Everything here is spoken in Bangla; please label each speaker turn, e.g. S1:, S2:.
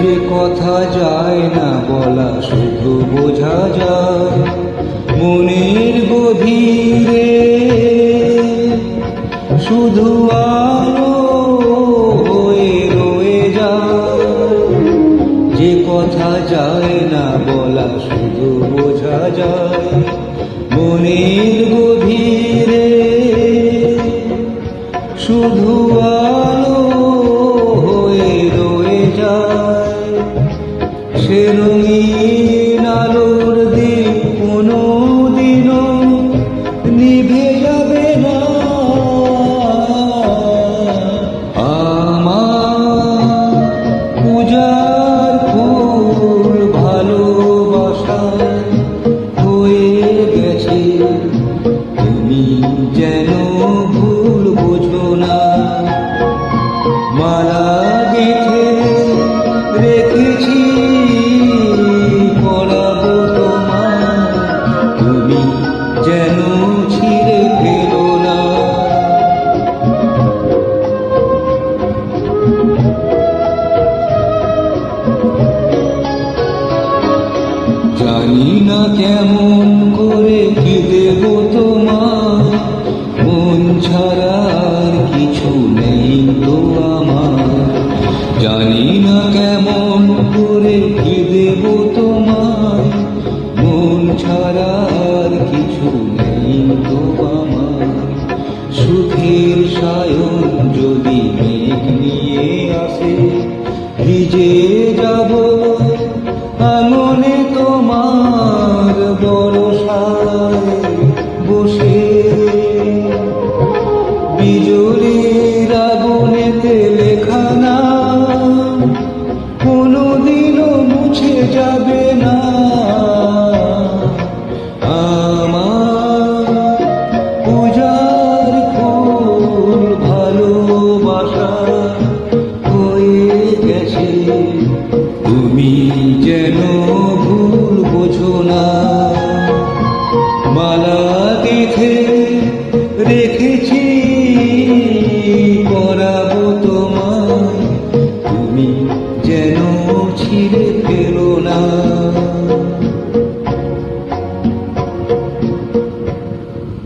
S1: যে কথা যায় না বলা শুধু বোঝা যায় মনের গভীরে, শুধু আলো হয়ে রয়ে যায়। যে কথা যায় না বলা শুধু বোঝা যায় মনের গভীরে, শুধু আলো হয়ে রয়ে যায়। সে রঙিন আলোর দ্বীপ কোনোদিনও নিভে যাবে না। আমার পূজার ফুল ভালোবাসায় হয়ে গেছে, তুমি যেন ভুল বোঝো না। মালা গেঁথে রেখেছি পরাবো তোমার, তুমি যেন ছিঁড়ে ফেলো না। জানি না কেমন করে কি দেব তোমার, মন ছাড়া আর কিছু নেই তো আমার। জানি না কেমন করে কি দেব তোমার, মন ছাড়া আর কিছু নেই তো আমার। সুখের সায়ন যদি মেঘ নিয়ে আসে, ভিজে যাব আমি।